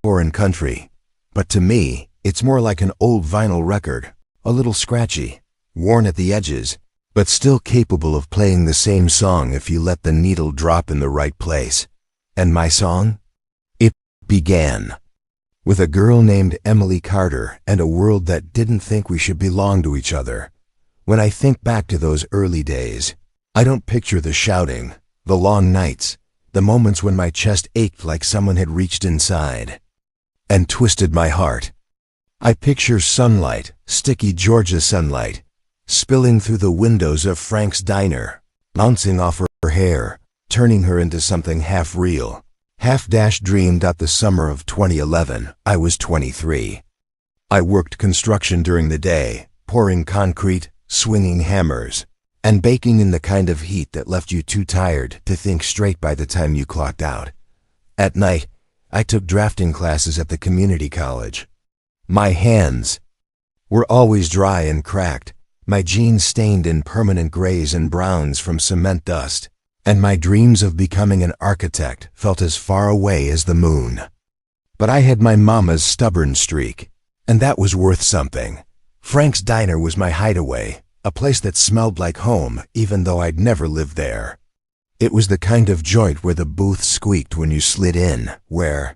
foreign country, but to me, it's more like an old vinyl record, a little scratchy, worn at the edges, but still capable of playing the same song if you let the needle drop in the right place. And my song? It began with a girl named Emily Carter and a world that didn't think we should belong to each other. When I think back to those early days, I don't picture the shouting, the long nights, the moments when my chest ached like someone had reached inside and twisted my heart. I picture sunlight, sticky Georgia sunlight, spilling through the windows of Frank's diner, bouncing off her hair, turning her into something half real, half-dreamed. The summer of 2011, I was 23. I worked construction during the day, pouring concrete, swinging hammers, and baking in the kind of heat that left you too tired to think straight by the time you clocked out. At night, I took drafting classes at the community college. My hands were always dry and cracked, my jeans stained in permanent grays and browns from cement dust, and my dreams of becoming an architect felt as far away as the moon. But I had my mama's stubborn streak, and that was worth something. Frank's Diner was my hideaway, a place that smelled like home even though I'd never lived there. It was the kind of joint where the booth squeaked when you slid in, where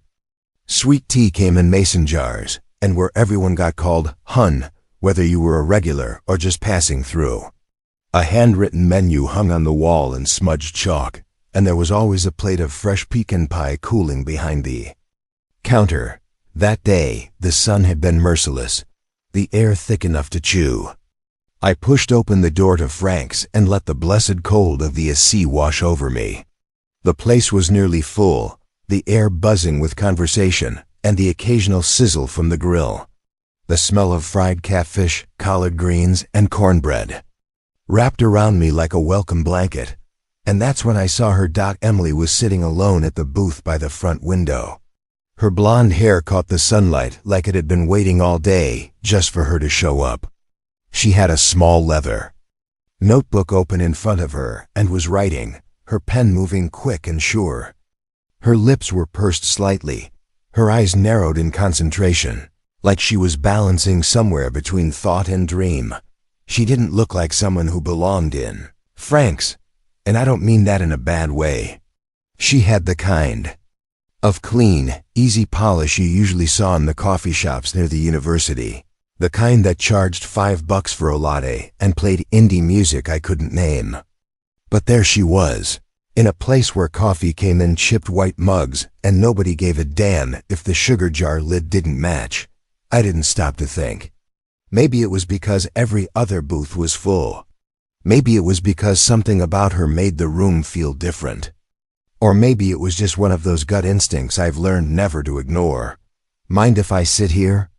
sweet tea came in mason jars, and where everyone got called Hun, whether you were a regular or just passing through. A handwritten menu hung on the wall in smudged chalk, and there was always a plate of fresh pecan pie cooling behind the counter. That day, the sun had been merciless, the air thick enough to chew. I pushed open the door to Frank's and let the blessed cold of the AC wash over me. The place was nearly full, the air buzzing with conversation and the occasional sizzle from the grill. The smell of fried catfish, collard greens, and cornbread wrapped around me like a welcome blanket, and that's when I saw her. Emily was sitting alone at the booth by the front window. Her blonde hair caught the sunlight like it had been waiting all day just for her to show up. She had a small leather notebook open in front of her and was writing, her pen moving quick and sure. Her lips were pursed slightly, her eyes narrowed in concentration, like she was balancing somewhere between thought and dream. She didn't look like someone who belonged in Frank's, and I don't mean that in a bad way. She had the kind of clean, easy polish you usually saw in the coffee shops near the university, the kind that charged $5 for a latte and played indie music I couldn't name. But there she was, in a place where coffee came in chipped white mugs and nobody gave a damn if the sugar jar lid didn't match. I didn't stop to think. Maybe it was because every other booth was full. Maybe it was because something about her made the room feel different. Or maybe it was just one of those gut instincts I've learned never to ignore. Mind if I sit here?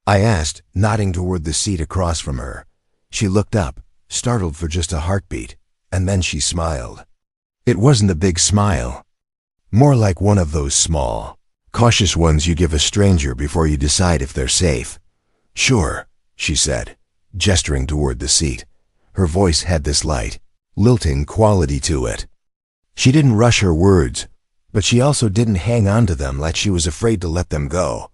I asked, nodding toward the seat across from her. She looked up, startled for just a heartbeat, and then she smiled. It wasn't a big smile. More like one of those small, cautious ones you give a stranger before you decide if they're safe. "Sure," she said, gesturing toward the seat. Her voice had this light, lilting quality to it. She didn't rush her words, but she also didn't hang on to them like she was afraid to let them go.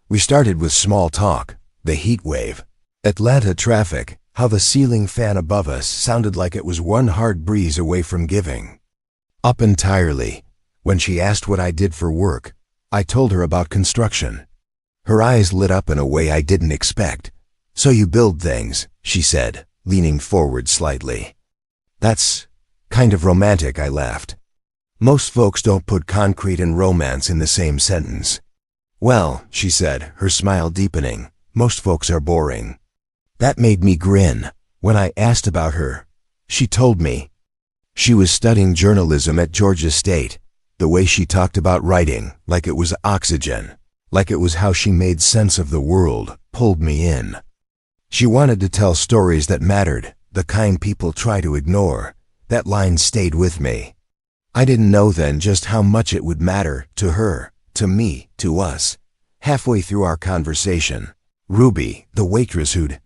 We started with small talk, the heat wave, Atlanta traffic, how the ceiling fan above us sounded like it was one hard breeze away from giving up entirely. When she asked what I did for work, I told her about construction. Her eyes lit up in a way I didn't expect. "So you build things," she said, leaning forward slightly. "That's kind of romantic," I laughed. "Most folks don't put concrete and romance in the same sentence." "Well," she said, her smile deepening, "most folks are boring." That made me grin. When I asked about her, she told me she was studying journalism at Georgia State. The way she talked about writing, like it was oxygen, like it was how she made sense of the world, pulled me in. She wanted to tell stories that mattered, the kind people try to ignore. That line stayed with me. I didn't know then just how much it would matter to her, to me, to us. Halfway through our conversation, Ruby, the waitress who'd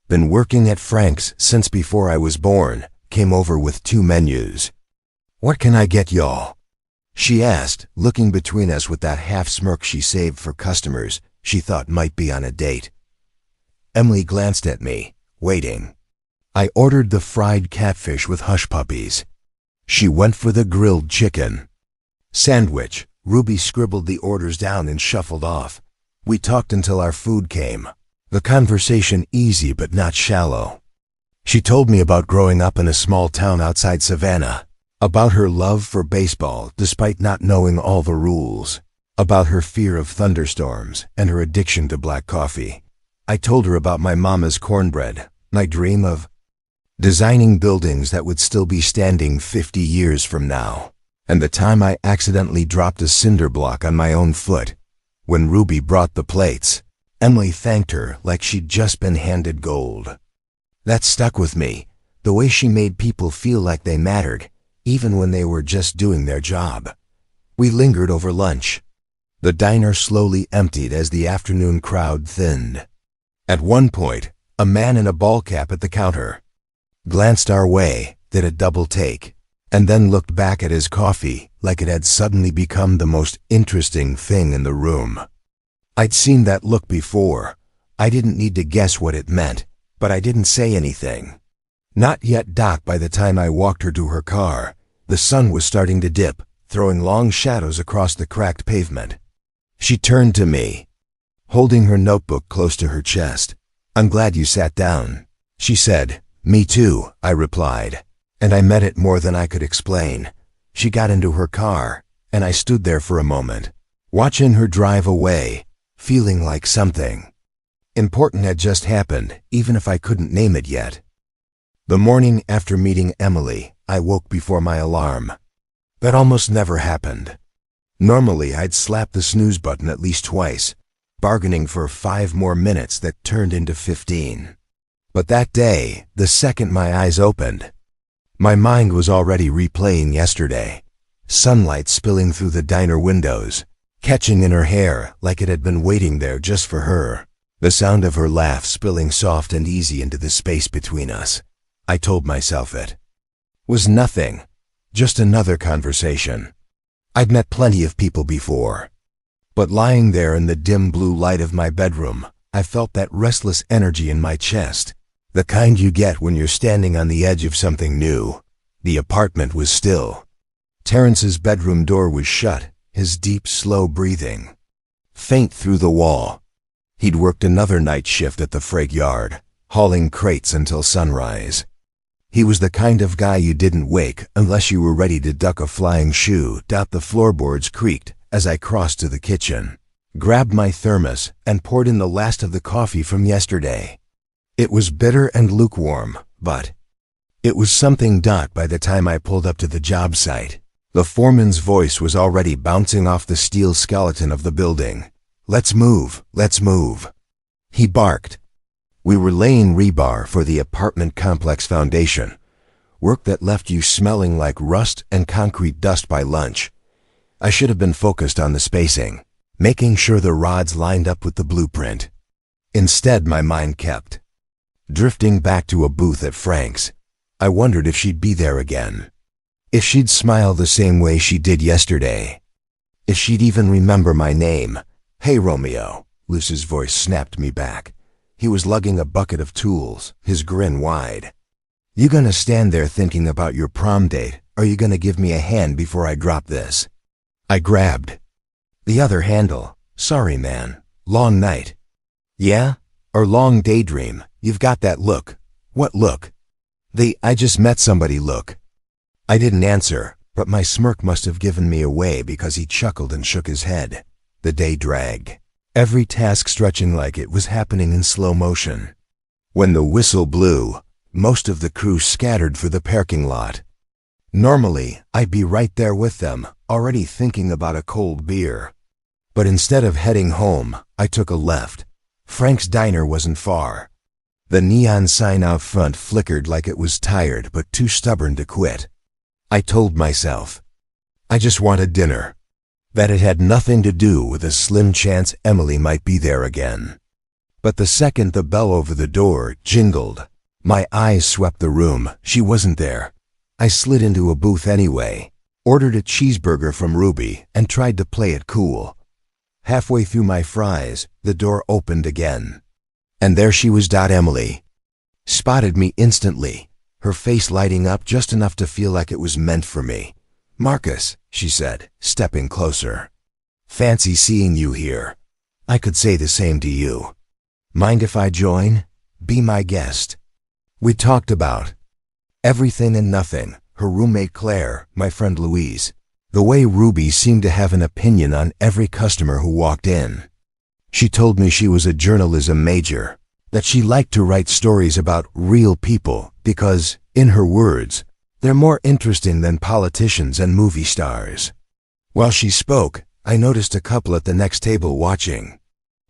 been working at Frank's since before I was born, came over with 2 menus. "What can I get y'all?" she asked, looking between us with that half-smirk she saved for customers she thought might be on a date. Emily glanced at me, waiting. I ordered the fried catfish with hush puppies. She went for the grilled chicken. Sandwich. Ruby scribbled the orders down and shuffled off. We talked until our food came. The conversation easy but not shallow. She told me about growing up in a small town outside Savannah, about her love for baseball despite not knowing all the rules, about her fear of thunderstorms and her addiction to black coffee. I told her about my mama's cornbread, my dream of designing buildings that would still be standing 50 years from now, and the time I accidentally dropped a cinder block on my own foot. When Ruby brought the plates, Emily thanked her like she'd just been handed gold. That stuck with me, the way she made people feel like they mattered, even when they were just doing their job. We lingered over lunch. The diner slowly emptied as the afternoon crowd thinned. At one point, a man in a ball cap at the counter glanced our way, did a double take, and then looked back at his coffee like it had suddenly become the most interesting thing in the room. I'd seen that look before. I didn't need to guess what it meant, but I didn't say anything. Not yet dark by the time I walked her to her car. The sun was starting to dip, throwing long shadows across the cracked pavement. She turned to me, holding her notebook close to her chest. "I'm glad you sat down," she said. "Me too," I replied, and I meant it more than I could explain. She got into her car, and I stood there for a moment, watching her drive away, feeling like something important had just happened, even if I couldn't name it yet. The morning after meeting Emily, I woke before my alarm. That almost never happened. Normally, I'd slap the snooze button at least twice, bargaining for 5 more minutes that turned into 15. But that day, the second my eyes opened, my mind was already replaying yesterday. Sunlight spilling through the diner windows, catching in her hair like it had been waiting there just for her. The sound of her laugh spilling soft and easy into the space between us. I told myself it was nothing, just another conversation. I'd met plenty of people before, but lying there in the dim blue light of my bedroom, I felt that restless energy in my chest, the kind you get when you're standing on the edge of something new. The apartment was still. Terrence's bedroom door was shut, his deep, slow breathing faint through the wall. He'd worked another night shift at the freight yard, hauling crates until sunrise. He was the kind of guy you didn't wake unless you were ready to duck a flying shoe. The floorboards creaked as I crossed to the kitchen, grabbed my thermos, and poured in the last of the coffee from yesterday. It was bitter and lukewarm, but it was something. By the time I pulled up to the job site, the foreman's voice was already bouncing off the steel skeleton of the building. "Let's move, let's move," he barked. We were laying rebar for the apartment complex foundation, work that left you smelling like rust and concrete dust by lunch. I should have been focused on the spacing, making sure the rods lined up with the blueprint. Instead, my mind kept drifting back to a booth at Frank's. I wondered if she'd be there again, if she'd smile the same way she did yesterday, if she'd even remember my name. "Hey, Romeo," Luce's voice snapped me back. He was lugging a bucket of tools, his grin wide. "You gonna stand there thinking about your prom date, or you gonna give me a hand before I drop this?" I grabbed the other handle. "Sorry, man. Long night." "Yeah? Or long daydream? You've got that look." "What look?" "The I just met somebody look." I didn't answer, but my smirk must have given me away because he chuckled and shook his head. The day dragged, every task stretching like it was happening in slow motion. When the whistle blew, most of the crew scattered for the parking lot. Normally, I'd be right there with them, already thinking about a cold beer. But instead of heading home, I took a left. Frank's diner wasn't far. The neon sign out front flickered like it was tired but too stubborn to quit. I told myself I just wanted dinner, that it had nothing to do with a slim chance Emily might be there again. But the second the bell over the door jingled, my eyes swept the room. She wasn't there. I slid into a booth anyway, ordered a cheeseburger from Ruby, and tried to play it cool. Halfway through my fries, the door opened again. And there she was. Emily spotted me instantly, her face lighting up just enough to feel like it was meant for me. "Marcus," she said, stepping closer. "Fancy seeing you here. I could say the same to you. Mind if I join? Be my guest." We talked about everything and nothing, her roommate Claire, my friend Louise, the way Ruby seemed to have an opinion on every customer who walked in. She told me she was a journalism major, that she liked to write stories about real people because, in her words, they're more interesting than politicians and movie stars. While she spoke, I noticed a couple at the next table watching.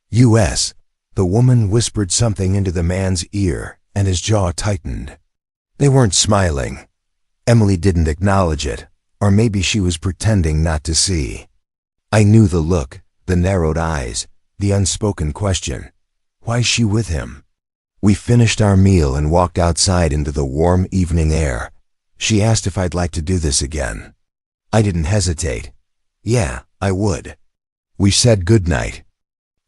U.S. The woman whispered something into the man's ear, and his jaw tightened. They weren't smiling. Emily didn't acknowledge it, or maybe she was pretending not to see. I knew the look, the narrowed eyes, the unspoken question. Why's she with him? We finished our meal and walked outside into the warm evening air. She asked if I'd like to do this again. I didn't hesitate. Yeah, I would. We said goodnight,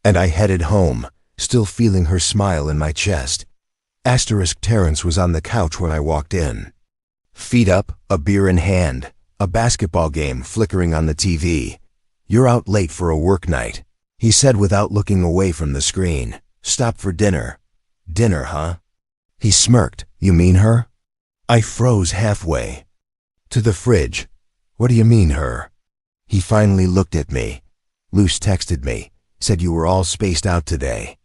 and I headed home, still feeling her smile in my chest. Terrence was on the couch when I walked in. Feet up, a beer in hand, a basketball game flickering on the TV. "You're out late for a work night," he said without looking away from the screen. "Stop for dinner." "Dinner, huh?" He smirked. "You mean her?" I froze halfway. "To the fridge." "What do you mean, her?" He finally looked at me. "Luce texted me, said you were all spaced out today.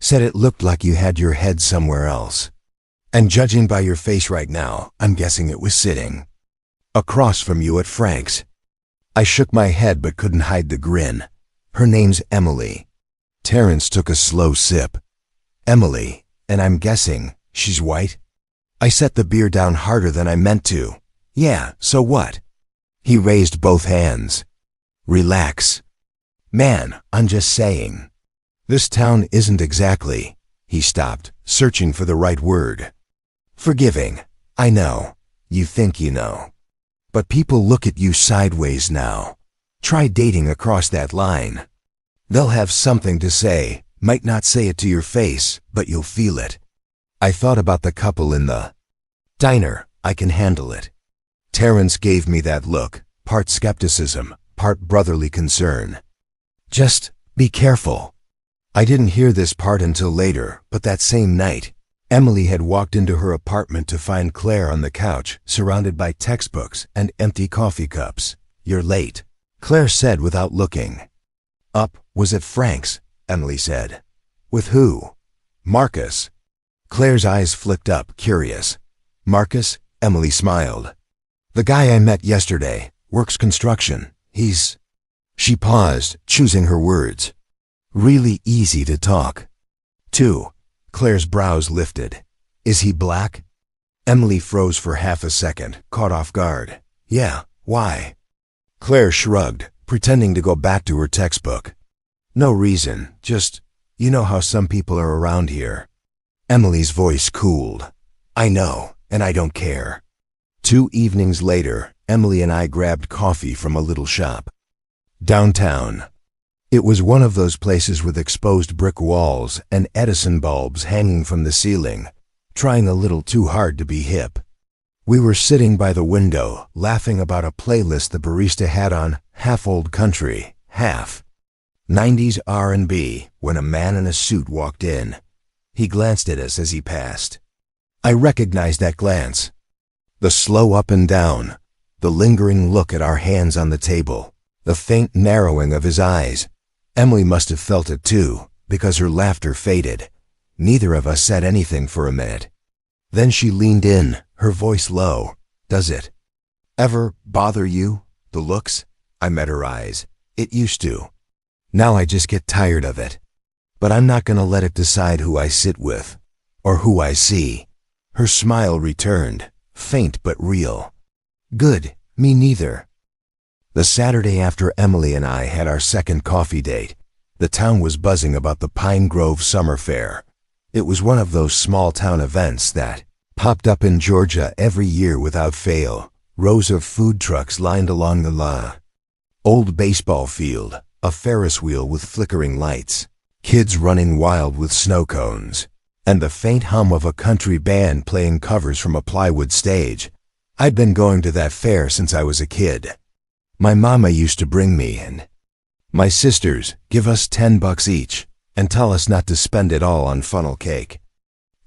Said it looked like you had your head somewhere else. And judging by your face right now, I'm guessing it was sitting across from you at Frank's." I shook my head but couldn't hide the grin. "Her name's Emily." Terrence took a slow sip. "Emily, and I'm guessing she's white?" I set the beer down harder than I meant to. "Yeah, so what?" He raised both hands. "Relax. Man, I'm just saying. This town isn't exactly—" He stopped, searching for the right word. "Forgiving. I know. You think you know. But people look at you sideways now. Try dating across that line. They'll have something to say, might not say it to your face, but you'll feel it." I thought about the couple in the diner. I can handle it. Terrence gave me that look, part skepticism, part brotherly concern. "Just be careful." I didn't hear this part until later, but that same night, Emily had walked into her apartment to find Claire on the couch, surrounded by textbooks and empty coffee cups. "You're late," Claire said without looking. Was at Frank's," Emily said. "With who?" "Marcus." Claire's eyes flicked up, curious. "Marcus?" Emily smiled. "The guy I met yesterday, works construction. He's—" She paused, choosing her words. "Really easy to talk to." Claire's brows lifted. "Is he black?" Emily froze for half a second, caught off guard. "Yeah, why?" Claire shrugged, pretending to go back to her textbook. "No reason, just, you know how some people are around here." Emily's voice cooled. "I know, and I don't care." 2 evenings later, Emily and I grabbed coffee from a little shop downtown. It was one of those places with exposed brick walls and Edison bulbs hanging from the ceiling, trying a little too hard to be hip. We were sitting by the window, laughing about a playlist the barista had on, half old country, half 90s R&B, when a man in a suit walked in. He glanced at us as he passed. I recognized that glance. The slow up and down, the lingering look at our hands on the table, the faint narrowing of his eyes. Emily must have felt it too, because her laughter faded. Neither of us said anything for a minute. Then she leaned in, her voice low. "Does it ever bother you, the looks?" I met her eyes. "It used to. Now I just get tired of it. But I'm not gonna let it decide who I sit with, or who I see." Her smile returned, faint but real. "Good, me neither." The Saturday after Emily and I had our second coffee date, the town was buzzing about the Pine Grove Summer Fair. It was one of those small-town events that popped up in Georgia every year without fail, rows of food trucks lined along the old baseball field, a Ferris wheel with flickering lights, kids running wild with snow cones, and the faint hum of a country band playing covers from a plywood stage. I'd been going to that fair since I was a kid. My mama used to bring me and my sisters give us $10 each and tell us not to spend it all on funnel cake.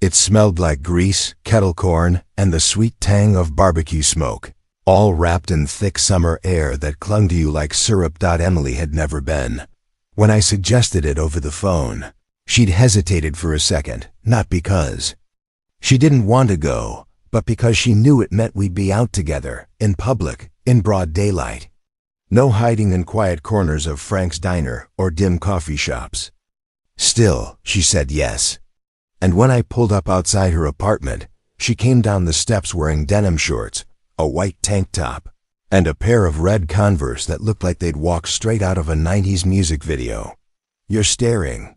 It smelled like grease, kettle corn, and the sweet tang of barbecue smoke, all wrapped in thick summer air that clung to you like syrup. Emily had never been. When I suggested it over the phone, she'd hesitated for a second, not because she didn't want to go, but because she knew it meant we'd be out together, in public, in broad daylight. No hiding in quiet corners of Frank's Diner or dim coffee shops. Still, she said yes. And when I pulled up outside her apartment, she came down the steps wearing denim shorts, a white tank top, and a pair of red Converse that looked like they'd walked straight out of a 90s music video. "You're staring,"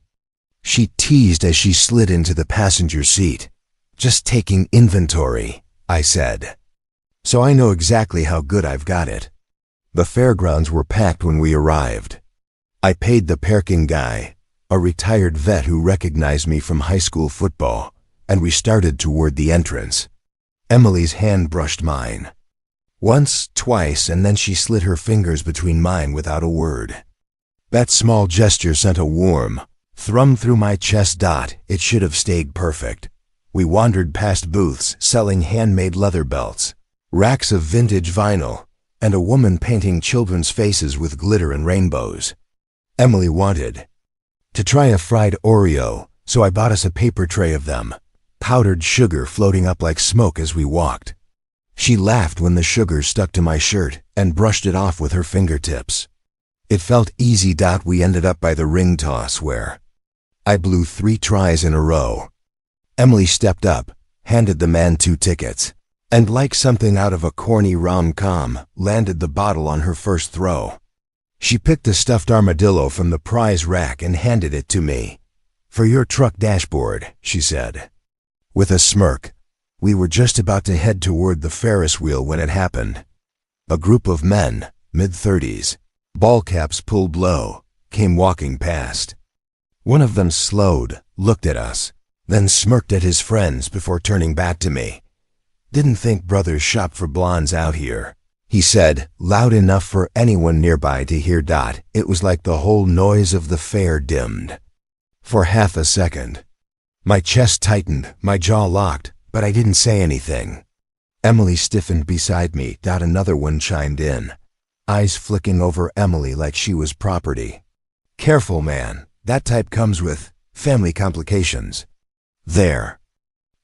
she teased as she slid into the passenger seat. "Just taking inventory," I said. "So I know exactly how good I've got it." The fairgrounds were packed when we arrived. I paid the parking guy, a retired vet who recognized me from high school football, and we started toward the entrance. Emily's hand brushed mine. Once, twice, and then she slid her fingers between mine without a word. That small gesture sent a warm thrum through my chest. It should have stayed perfect. We wandered past booths selling handmade leather belts, racks of vintage vinyl, and a woman painting children's faces with glitter and rainbows. Emily wanted to try a fried Oreo, so I bought us a paper tray of them, powdered sugar floating up like smoke as we walked. She laughed when the sugar stuck to my shirt and brushed it off with her fingertips. It felt easy. We ended up by the ring toss where I blew 3 tries in a row. Emily stepped up, handed the man 2 tickets, and like something out of a corny rom-com, landed the bottle on her first throw. She picked a stuffed armadillo from the prize rack and handed it to me. "For your truck dashboard," she said. With a smirk, we were just about to head toward the Ferris wheel when it happened. A group of men, mid-30s, ball caps pulled low, came walking past. One of them slowed, looked at us, then smirked at his friends before turning back to me. "Didn't think brothers shop for blondes out here," he said, loud enough for anyone nearby to hear. It was like the whole noise of the fair dimmed. For half a second, my chest tightened, my jaw locked, but I didn't say anything. Emily stiffened beside me. Another one chimed in, eyes flicking over Emily like she was property. "Careful, man. That type comes with family complications." There.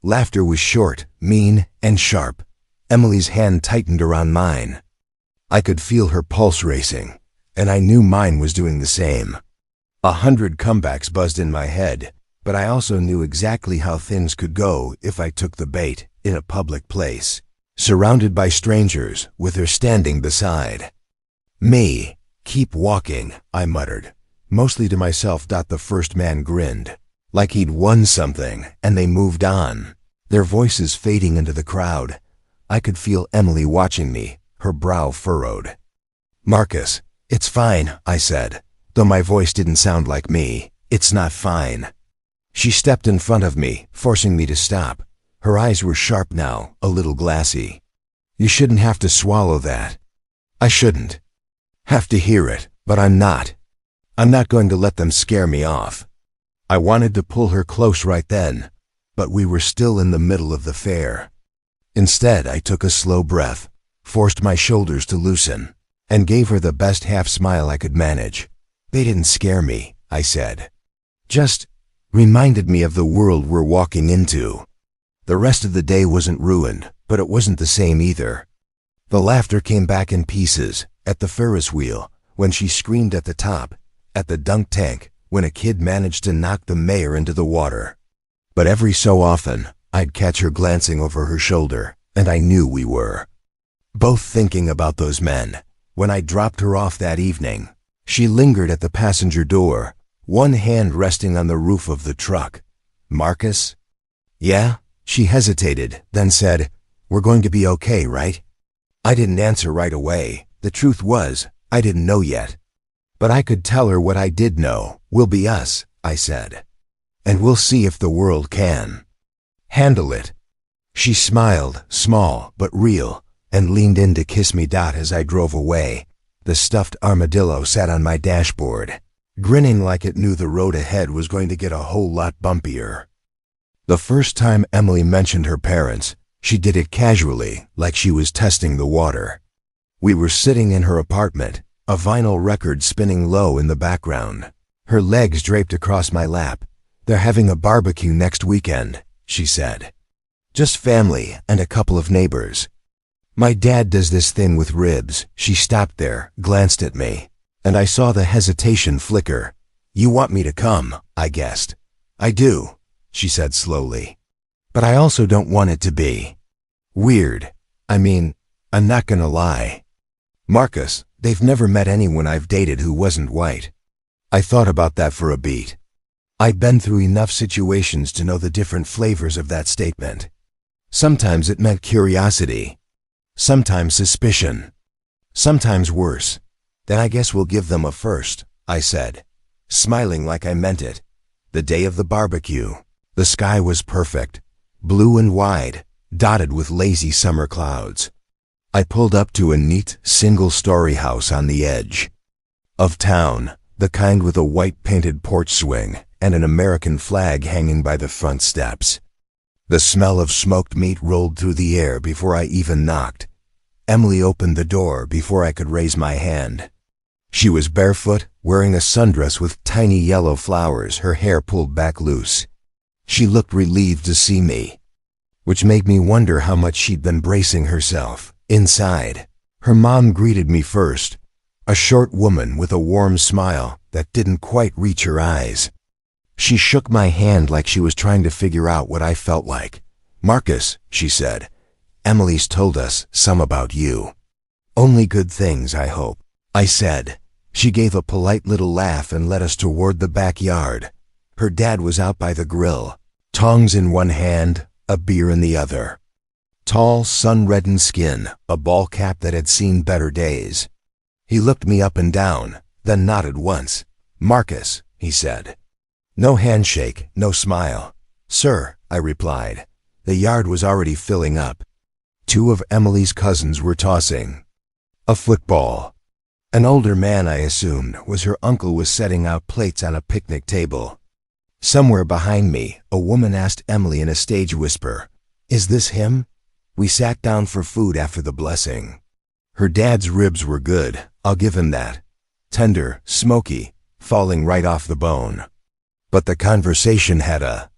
Laughter was short, mean, and sharp. Emily's hand tightened around mine. I could feel her pulse racing, and I knew mine was doing the same. 100 comebacks buzzed in my head, but I also knew exactly how things could go if I took the bait in a public place, surrounded by strangers with her standing beside me. "Keep walking," I muttered, mostly to myself. The first man grinned, like he'd won something, and they moved on, their voices fading into the crowd. I could feel Emily watching me, her brow furrowed. "Marcus, it's fine," I said, though my voice didn't sound like me. "It's not fine." She stepped in front of me, forcing me to stop. Her eyes were sharp now, a little glassy. "You shouldn't have to swallow that." "I shouldn't have to hear it, but I'm not. I'm not going to let them scare me off." I wanted to pull her close right then, but we were still in the middle of the fair. Instead, I took a slow breath, forced my shoulders to loosen, and gave her the best half smile I could manage. "They didn't scare me," I said. "Just reminded me of the world we're walking into." The rest of the day wasn't ruined, but it wasn't the same either. The laughter came back in pieces, at the Ferris wheel, when she screamed at the top, at the dunk tank, when a kid managed to knock the mayor into the water. But every so often, I'd catch her glancing over her shoulder, and I knew we were both thinking about those men. When I dropped her off that evening, she lingered at the passenger door, one hand resting on the roof of the truck. "Marcus?" "Yeah?" She hesitated, then said, "We're going to be okay, right?" I didn't answer right away. The truth was, I didn't know yet. But I could tell her what I did know. We'll be us, I said. And we'll see if the world can handle it. She smiled, small but real, and leaned in to kiss me. As I drove away, the stuffed armadillo sat on my dashboard, grinning like it knew the road ahead was going to get a whole lot bumpier. The first time Emily mentioned her parents, she did it casually, like she was testing the water. We were sitting in her apartment, a vinyl record spinning low in the background, her legs draped across my lap. "They're having a barbecue next weekend," she said. "Just family and a couple of neighbors. My dad does this thing with ribs." She stopped there, glanced at me, and I saw the hesitation flicker. "You want me to come," I guessed. "I do," she said slowly. "But I also don't want it to be weird. I mean, I'm not gonna lie. Marcus, they've never met anyone I've dated who wasn't white." I thought about that for a beat. I'd been through enough situations to know the different flavors of that statement. Sometimes it meant curiosity, sometimes suspicion, sometimes worse. "Then I guess we'll give them a first," I said, smiling like I meant it. The day of the barbecue, the sky was perfect, blue and wide, dotted with lazy summer clouds. I pulled up to a neat, single-story house on the edge of town, the kind with a white painted porch swing and an American flag hanging by the front steps. The smell of smoked meat rolled through the air before I even knocked. Emily opened the door before I could raise my hand. She was barefoot, wearing a sundress with tiny yellow flowers, her hair pulled back loose. She looked relieved to see me, which made me wonder how much she'd been bracing herself inside. Her mom greeted me first, a short woman with a warm smile that didn't quite reach her eyes. She shook my hand like she was trying to figure out what I felt like. "Marcus," she said, "Emily's told us some about you. Only good things, I hope," I said. She gave a polite little laugh and led us toward the backyard. Her dad was out by the grill, tongs in one hand, a beer in the other. Tall, sun-reddened skin, a ball cap that had seen better days. He looked me up and down, then nodded once. "Marcus," he said. No handshake, no smile. "Sir," I replied. The yard was already filling up. Two of Emily's cousins were tossing a football. An older man, I assumed, was her uncle, was setting out plates on a picnic table. Somewhere behind me, a woman asked Emily in a stage whisper, "Is this him?" We sat down for food after the blessing. Her dad's ribs were good, I'll give him that. Tender, smoky, falling right off the bone. But the conversation had a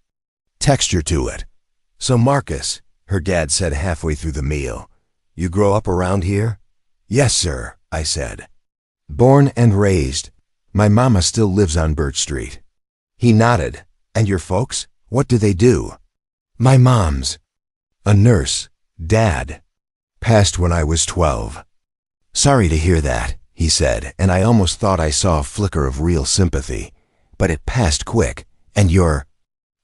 texture to it. "So Marcus," her dad said halfway through the meal, "you grow up around here?" "Yes, sir," I said. "Born and raised. My mama still lives on Birch Street." He nodded. "And your folks? What do they do?" "My mom's a nurse. Dad passed when I was 12. "Sorry to hear that," he said, and I almost thought I saw a flicker of real sympathy. But it passed quick. "And you're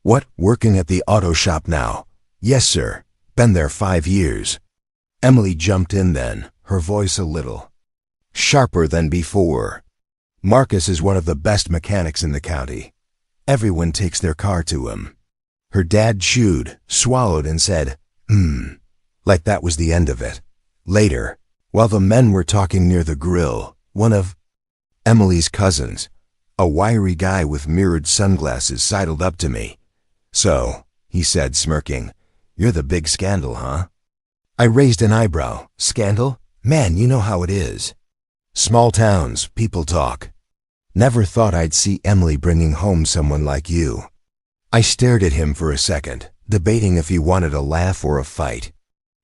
what, working at the auto shop now?" "Yes, sir. Been there 5 years. Emily jumped in then, her voice a little sharper than before. "Marcus is one of the best mechanics in the county. Everyone takes their car to him." Her dad chewed, swallowed, and said, like that was the end of it. Later, while the men were talking near the grill, one of Emily's cousins, a wiry guy with mirrored sunglasses, sidled up to me. "So," he said, smirking, "you're the big scandal, huh?" I raised an eyebrow. "Scandal? Man, you know how it is. Small towns, people talk. Never thought I'd see Emily bringing home someone like you." I stared at him for a second, debating if he wanted a laugh or a fight.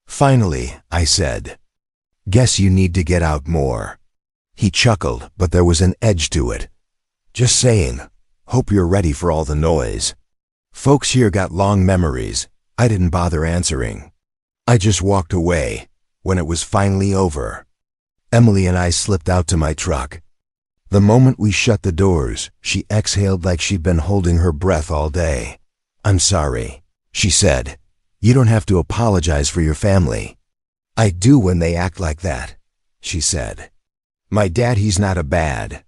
Finally, I said, "Guess you need to get out more." He chuckled, but there was an edge to it. "Just saying. Hope you're ready for all the noise." Folks here got long memories. I didn't bother answering. I just walked away. When it was finally over, Emily and I slipped out to my truck. The moment we shut the doors, she exhaled like she'd been holding her breath all day. "I'm sorry," she said. "You don't have to apologize for your family." I do when they act like that, she said. My dad, he's not a bad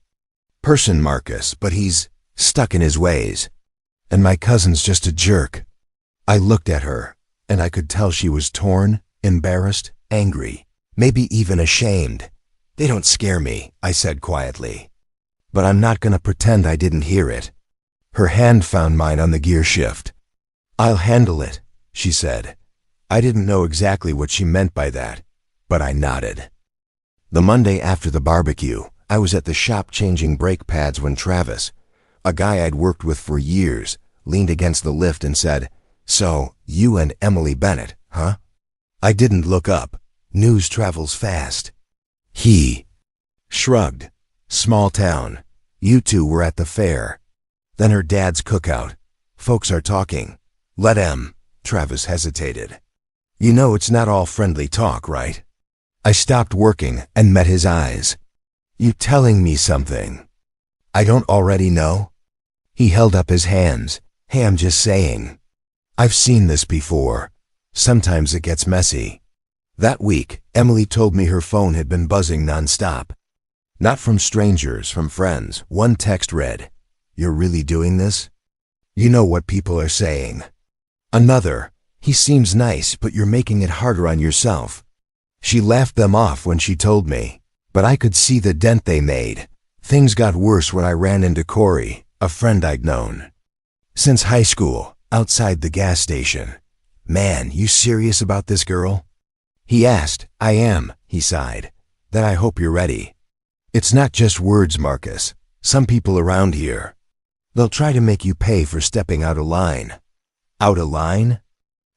person, Marcus, but he's stuck in his ways. And my cousin's just a jerk. I looked at her, and I could tell she was torn, embarrassed, angry, maybe even ashamed. They don't scare me, I said quietly. But I'm not gonna pretend I didn't hear it. Her hand found mine on the gear shift. I'll handle it, she said. I didn't know exactly what she meant by that, but I nodded. The Monday after the barbecue, I was at the shop changing brake pads when Travis, a guy I'd worked with for years, leaned against the lift and said, "So, you and Emily Bennett, huh?" I didn't look up. News travels fast. He shrugged. Small town. You two were at the fair. Then her dad's cookout. Folks are talking. Let 'em. Travis hesitated. You know it's not all friendly talk, right? I stopped working and met his eyes. You telling me something I don't already know? He held up his hands. Hey, I'm just saying. I've seen this before. Sometimes it gets messy. That week, Emily told me her phone had been buzzing nonstop. Not from strangers, from friends. One text read, "You're really doing this? You know what people are saying." Another, "He seems nice, but you're making it harder on yourself." She laughed them off when she told me, but I could see the dent they made. Things got worse when I ran into Corey, a friend I'd known since high school, outside the gas station. "Man, you serious about this girl?" He asked. "I am," he sighed. "Then I hope you're ready. It's not just words, Marcus. Some people around here, they'll try to make you pay for stepping out of line." Out of line?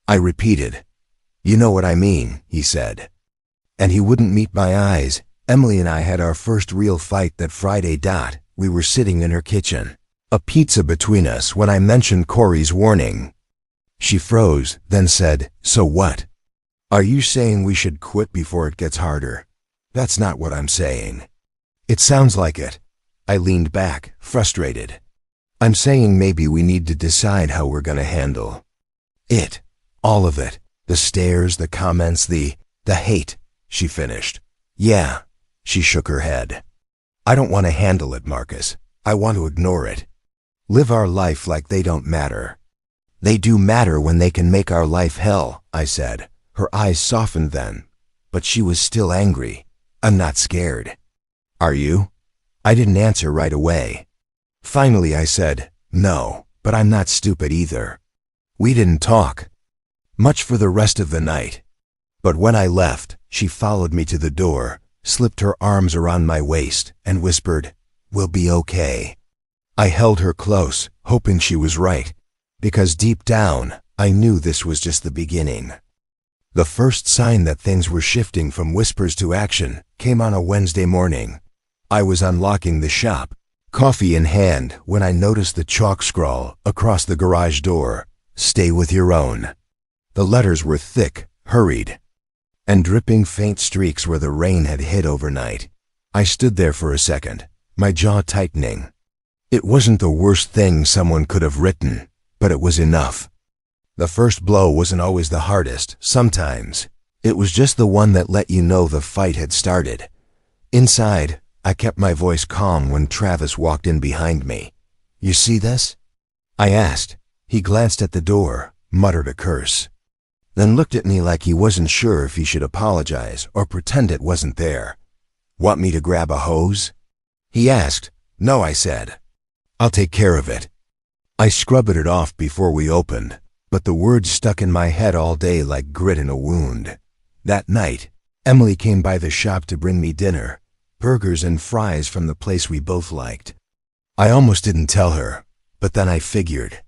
I repeated. "You know what I mean," he said. And he wouldn't meet my eyes. Emily and I had our first real fight that Friday. We were sitting in her kitchen, a pizza between us, when I mentioned Corey's warning. She froze, then said, "So what? Are you saying we should quit before it gets harder?" "That's not what I'm saying." "It sounds like it." I leaned back, frustrated. "I'm saying maybe we need to decide how we're gonna handle it. All of it. The stares, the comments, the hate," she finished. "Yeah." She shook her head. "I don't want to handle it, Marcus. I want to ignore it. Live our life like they don't matter." "They do matter when they can make our life hell," I said. Her eyes softened then, but she was still angry. "I'm not scared." "Are you?" I didn't answer right away. Finally I said, "No, but I'm not stupid either." We didn't talk much for the rest of the night. But when I left, she followed me to the door, slipped her arms around my waist, and whispered, "We'll be okay." I held her close, hoping she was right, because deep down, I knew this was just the beginning. The first sign that things were shifting from whispers to action came on a Wednesday morning. I was unlocking the shop, coffee in hand, when I noticed the chalk scrawl across the garage door, "Stay with your own." The letters were thick, hurried, and dripping faint streaks where the rain had hit overnight. I stood there for a second, my jaw tightening. It wasn't the worst thing someone could have written, but it was enough. The first blow wasn't always the hardest. Sometimes it was just the one that let you know the fight had started. Inside, I kept my voice calm when Travis walked in behind me. "You see this?" I asked. He glanced at the door, muttered a curse, then looked at me like he wasn't sure if he should apologize or pretend it wasn't there. "Want me to grab a hose?" he asked. "No," I said. "I'll take care of it." I scrubbed it off before we opened, but the words stuck in my head all day like grit in a wound. That night, Emily came by the shop to bring me dinner, burgers and fries from the place we both liked. I almost didn't tell her, but then I figured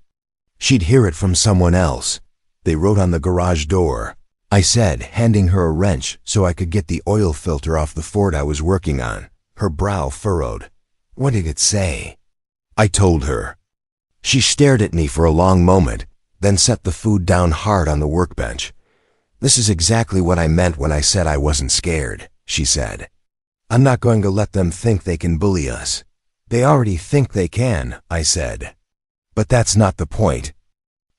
she'd hear it from someone else. "They wrote on the garage door," I said, handing her a wrench so I could get the oil filter off the Ford I was working on. Her brow furrowed. "What did it say?" I told her. She stared at me for a long moment, then set the food down hard on the workbench. "This is exactly what I meant when I said I wasn't scared," she said. "I'm not going to let them think they can bully us." "They already think they can," I said. "But that's not the point.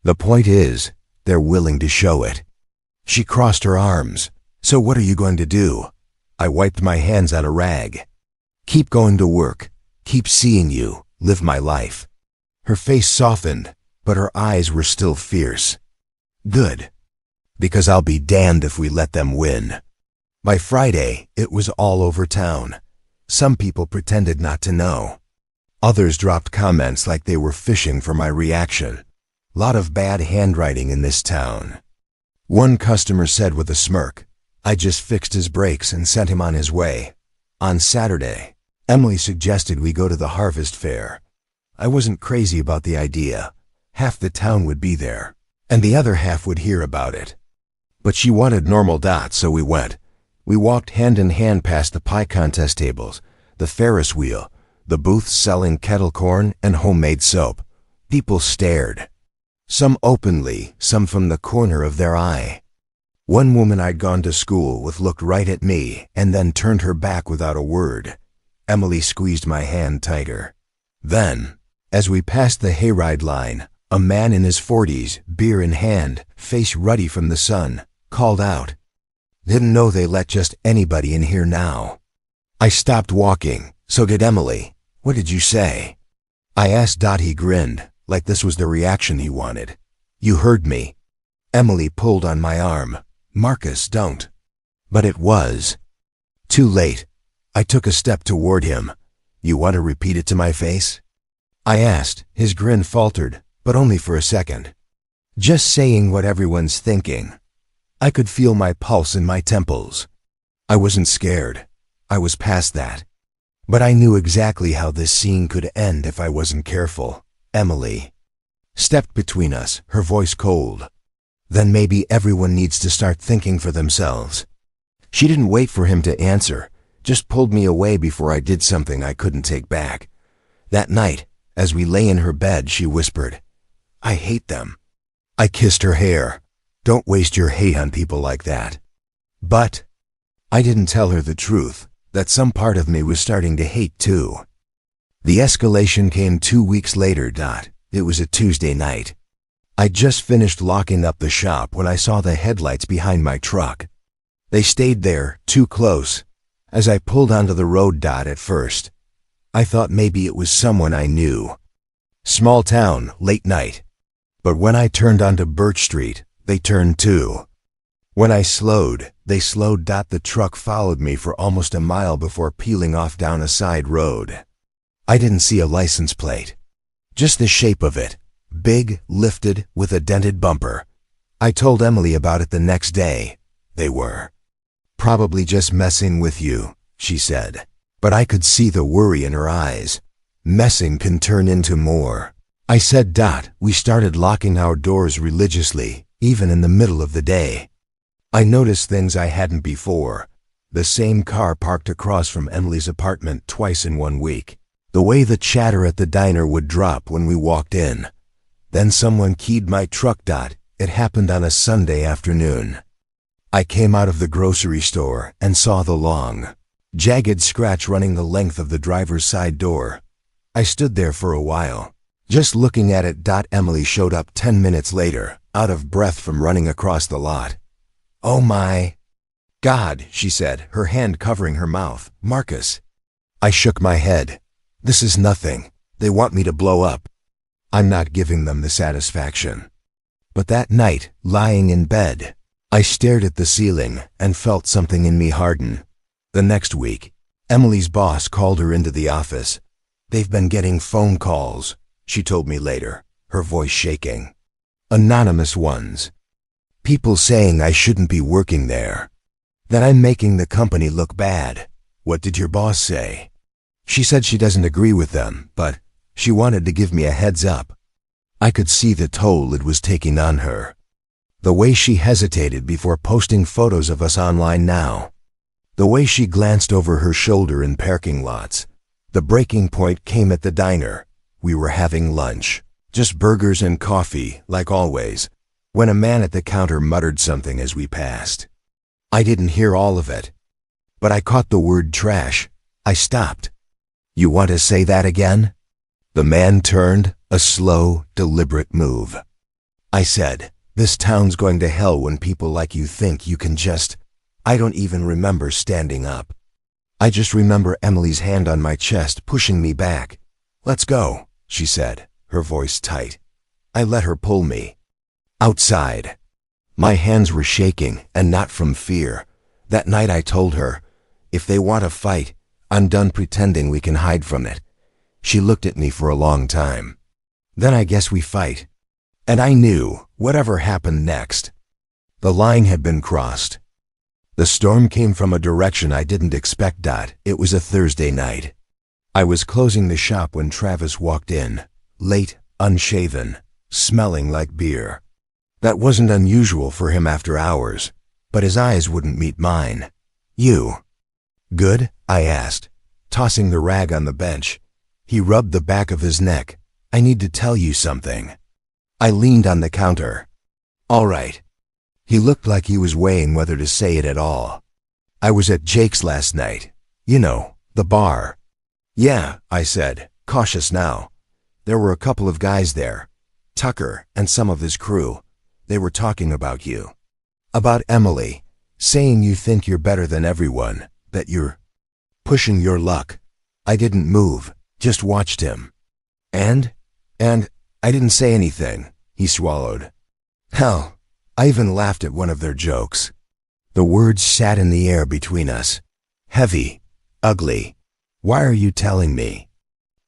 The point is, they're willing to show it." She crossed her arms. So what are you going to do? I wiped my hands on a rag. Keep going to work. Keep seeing you. Live my life. Her face softened, but her eyes were still fierce. Good. Because I'll be damned if we let them win. By Friday, it was all over town. Some people pretended not to know. Others dropped comments like they were fishing for my reaction. Lot of bad handwriting in this town. One customer said with a smirk, I just fixed his brakes and sent him on his way. On Saturday, Emily suggested we go to the harvest fair. I wasn't crazy about the idea. Half the town would be there, and the other half would hear about it. But she wanted normal dots, so we went. We walked hand in hand past the pie contest tables, the Ferris wheel, the booths selling kettle corn and homemade soap. People stared. Some openly, some from the corner of their eye. One woman I'd gone to school with looked right at me and then turned her back without a word. Emily squeezed my hand tighter. Then, as we passed the hayride line, a man in his 40s, beer in hand, face ruddy from the sun, called out, Didn't know they let just anybody in here now. I stopped walking. So did Emily. What did you say? I asked. He grinned, like this was the reaction he wanted. You heard me. Emily pulled on my arm. Marcus, don't. But it was. Too late. I took a step toward him. You want to repeat it to my face? I asked. His grin faltered, but only for a second. Just saying what everyone's thinking. I could feel my pulse in my temples. I wasn't scared. I was past that. But I knew exactly how this scene could end if I wasn't careful. Emily stepped between us, her voice cold. Then maybe everyone needs to start thinking for themselves. She didn't wait for him to answer, just pulled me away before I did something I couldn't take back. That night, as we lay in her bed, she whispered, I hate them. I kissed her hair. Don't waste your hate on people like that. But I didn't tell her the truth, that some part of me was starting to hate too. The escalation came 2 weeks later. It was a Tuesday night. I'd just finished locking up the shop when I saw the headlights behind my truck. They stayed there, too close. As I pulled onto the road. At first, I thought maybe it was someone I knew. Small town, late night. But when I turned onto Birch Street, they turned too. When I slowed, they slowed. The truck followed me for almost a mile before peeling off down a side road. I didn't see a license plate. Just the shape of it. Big, lifted, with a dented bumper. I told Emily about it the next day. They were probably just messing with you, she said. But I could see the worry in her eyes. Messing can turn into more. I said. We started locking our doors religiously, even in the middle of the day. I noticed things I hadn't before. The same car parked across from Emily's apartment twice in 1 week. The way the chatter at the diner would drop when we walked in. Then someone keyed my truck. It happened on a Sunday afternoon. I came out of the grocery store and saw the long, jagged scratch running the length of the driver's side door. I stood there for a while, just looking at it. Emily showed up 10 minutes later, out of breath from running across the lot. Oh my God, she said, her hand covering her mouth. Marcus. I shook my head. This is nothing. They want me to blow up. I'm not giving them the satisfaction. But that night, lying in bed, I stared at the ceiling and felt something in me harden. The next week, Emily's boss called her into the office. They've been getting phone calls, she told me later, her voice shaking. Anonymous ones. People saying I shouldn't be working there. That I'm making the company look bad. What did your boss say? She said she doesn't agree with them, but she wanted to give me a heads up. I could see the toll it was taking on her. The way she hesitated before posting photos of us online now. The way she glanced over her shoulder in parking lots. The breaking point came at the diner. We were having lunch. Just burgers and coffee, like always, when a man at the counter muttered something as we passed. I didn't hear all of it, but I caught the word trash. I stopped. You want to say that again? The man turned, a slow, deliberate move. I said, this town's going to hell when people like you think you can just... I don't even remember standing up. I just remember Emily's hand on my chest pushing me back. "Let's go," she said, her voice tight. I let her pull me. Outside. My hands were shaking, and not from fear. That night I told her, "If they want to fight, I'm done pretending we can hide from it." She looked at me for a long time. "Then I guess we fight." And I knew, whatever happened next, the line had been crossed. The storm came from a direction I didn't expect. It was a Thursday night. I was closing the shop when Travis walked in, late, unshaven, smelling like beer. That wasn't unusual for him after hours, but his eyes wouldn't meet mine. "You good?" I asked, tossing the rag on the bench. He rubbed the back of his neck. "I need to tell you something." I leaned on the counter. "All right." He looked like he was weighing whether to say it at all. "I was at Jake's last night. You know, the bar." "Yeah," I said, cautious now. "There were a couple of guys there. Tucker and some of his crew. They were talking about you. About Emily, saying you think you're better than everyone, that you're pushing your luck." I didn't move, just watched him. And I didn't say anything," he swallowed. "Hell, I even laughed at one of their jokes." The words sat in the air between us. Heavy, ugly. "Why are you telling me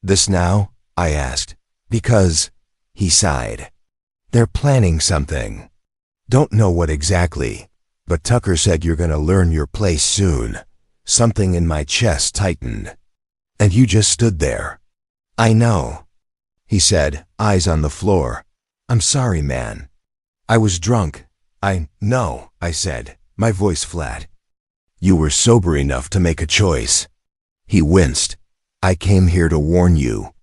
this now?" I asked. "Because," he sighed, "they're planning something. Don't know what exactly, but Tucker said you're gonna learn your place soon." Something in my chest tightened. "And you just stood there." "I know," he said, eyes on the floor. "I'm sorry, man. I was drunk." "I know," I said, my voice flat. "You were sober enough to make a choice." He winced. "I came here to warn you."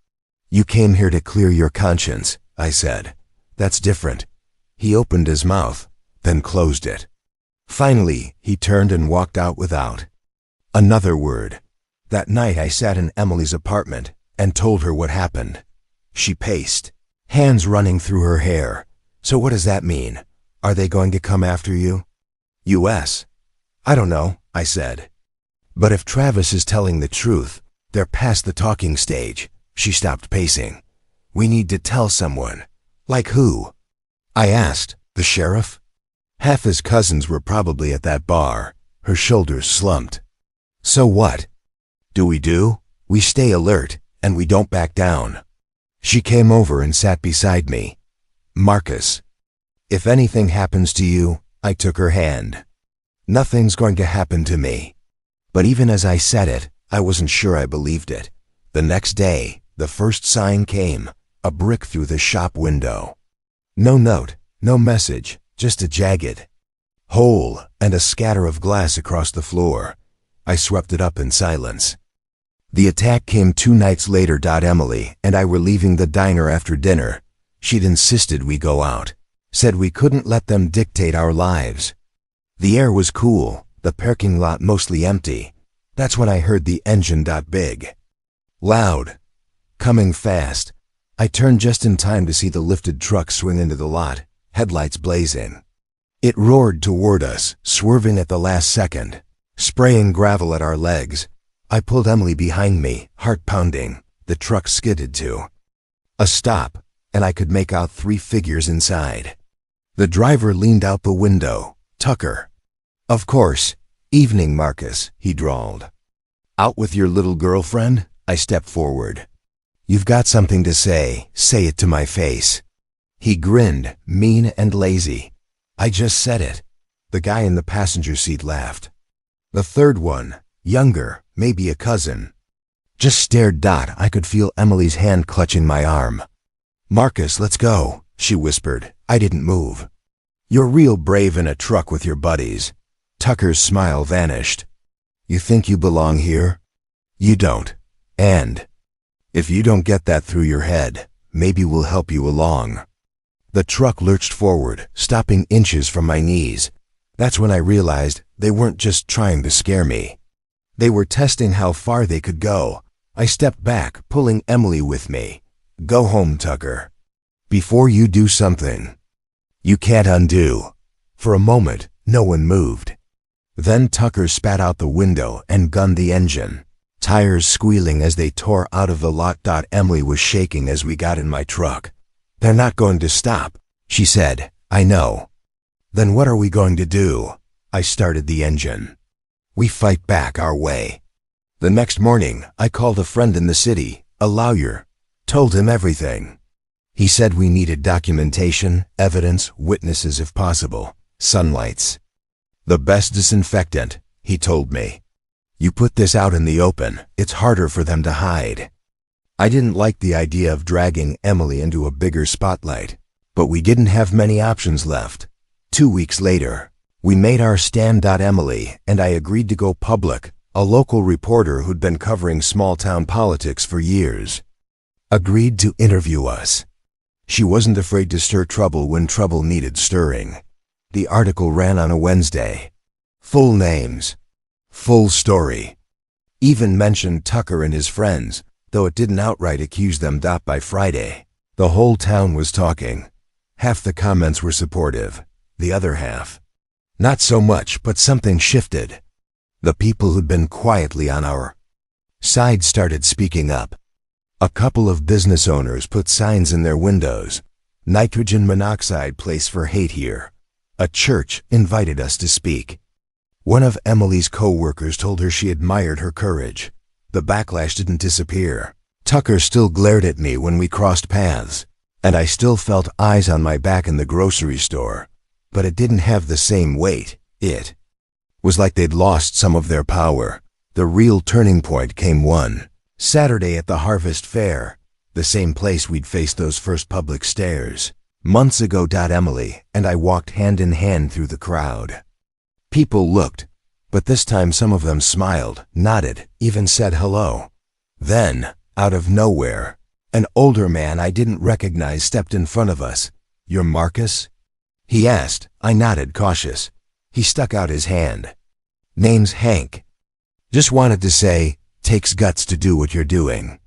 "You came here to clear your conscience," I said. "That's different." He opened his mouth, then closed it. Finally, he turned and walked out without another word. That night I sat in Emily's apartment and told her what happened. She paced, hands running through her hair. "So what does that mean? Are they going to come after you?" "US? I don't know," I said. "But if Travis is telling the truth, they're past the talking stage." She stopped pacing. "We need to tell someone." "Like who?" I asked. "The sheriff?" Half his cousins were probably at that bar. Her shoulders slumped. "So what do? We stay alert, and we don't back down." She came over and sat beside me. "Marcus, if anything happens to you," I took her hand. "Nothing's going to happen to me." But even as I said it, I wasn't sure I believed it. The next day, the first sign came, a brick through the shop window. No note, no message, just a jagged hole and a scatter of glass across the floor. I swept it up in silence. The attack came 2 nights later. Emily and I were leaving the diner after dinner. She'd insisted we go out, said we couldn't let them dictate our lives. The air was cool, the parking lot mostly empty. That's when I heard the engine. Big, loud, coming fast. I turned just in time to see the lifted truck swing into the lot, headlights blazing. It roared toward us, swerving at the last second, spraying gravel at our legs. I pulled Emily behind me, heart pounding. The truck skidded to a stop, and I could make out 3 figures inside. The driver leaned out the window. "Tucker." "Of course. Evening, Marcus," he drawled. "Out with your little girlfriend?" I stepped forward. "You've got something to say it to my face." He grinned, mean and lazy. "I just said it." The guy in the passenger seat laughed. The third one, younger, maybe a cousin, just stared. I could feel Emily's hand clutching my arm. "Marcus, let's go," she whispered. I didn't move. "You're real brave in a truck with your buddies." Tucker's smile vanished. "You think you belong here? You don't. And if you don't get that through your head, maybe we'll help you along." The truck lurched forward, stopping inches from my knees. That's when I realized they weren't just trying to scare me. They were testing how far they could go. I stepped back, pulling Emily with me. "Go home, Tucker. Before you do something you can't undo." For a moment, no one moved. Then Tucker spat out the window and gunned the engine, tires squealing as they tore out of the lot. Emily was shaking as we got in my truck. "They're not going to stop," she said. "I know." "Then what are we going to do?" I started the engine. "We fight back our way." The next morning, I called a friend in the city, a lawyer, told him everything. He said we needed documentation, evidence, witnesses if possible, sunlights. "The best disinfectant," he told me. "You put this out in the open, it's harder for them to hide." I didn't like the idea of dragging Emily into a bigger spotlight, but we didn't have many options left. 2 weeks later, we made our stand. Emily and I agreed to go public. A local reporter who'd been covering small-town politics for years agreed to interview us. She wasn't afraid to stir trouble when trouble needed stirring. The article ran on a Wednesday. Full names. Full story. Even mentioned Tucker and his friends, though it didn't outright accuse them. By Friday, the whole town was talking. Half the comments were supportive, the other half not so much, but something shifted. The people who'd been quietly on our side started speaking up. A couple of business owners put signs in their windows. "Nitrogen monoxide place for hate here." A church invited us to speak. One of Emily's co-workers told her she admired her courage. The backlash didn't disappear. Tucker still glared at me when we crossed paths, and I still felt eyes on my back in the grocery store, but it didn't have the same weight. It was like they'd lost some of their power. The real turning point came one Saturday at the Harvest Fair, the same place we'd faced those first public stares months ago. Emily and I walked hand in hand through the crowd. People looked, but this time some of them smiled, nodded, even said hello. Then, out of nowhere, an older man I didn't recognize stepped in front of us. "You're Marcus?" he asked. I nodded, cautious. He stuck out his hand. "Name's Hank. Just wanted to say, takes guts to do what you're doing.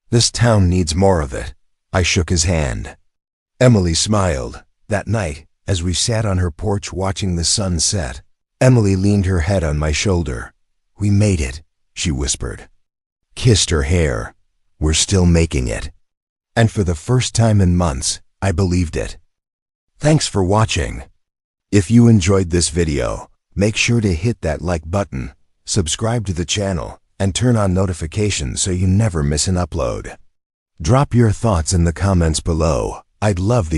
This town needs more of it." I shook his hand. Emily smiled. That night, as we sat on her porch watching the sun set, Emily leaned her head on my shoulder. "We made it," she whispered. Kissed her hair. "We're still making it." And for the first time in months, I believed it. Thanks for watching. If you enjoyed this video, make sure to hit that like button, subscribe to the channel, and turn on notifications so you never miss an upload. Drop your thoughts in the comments below. I'd love to hear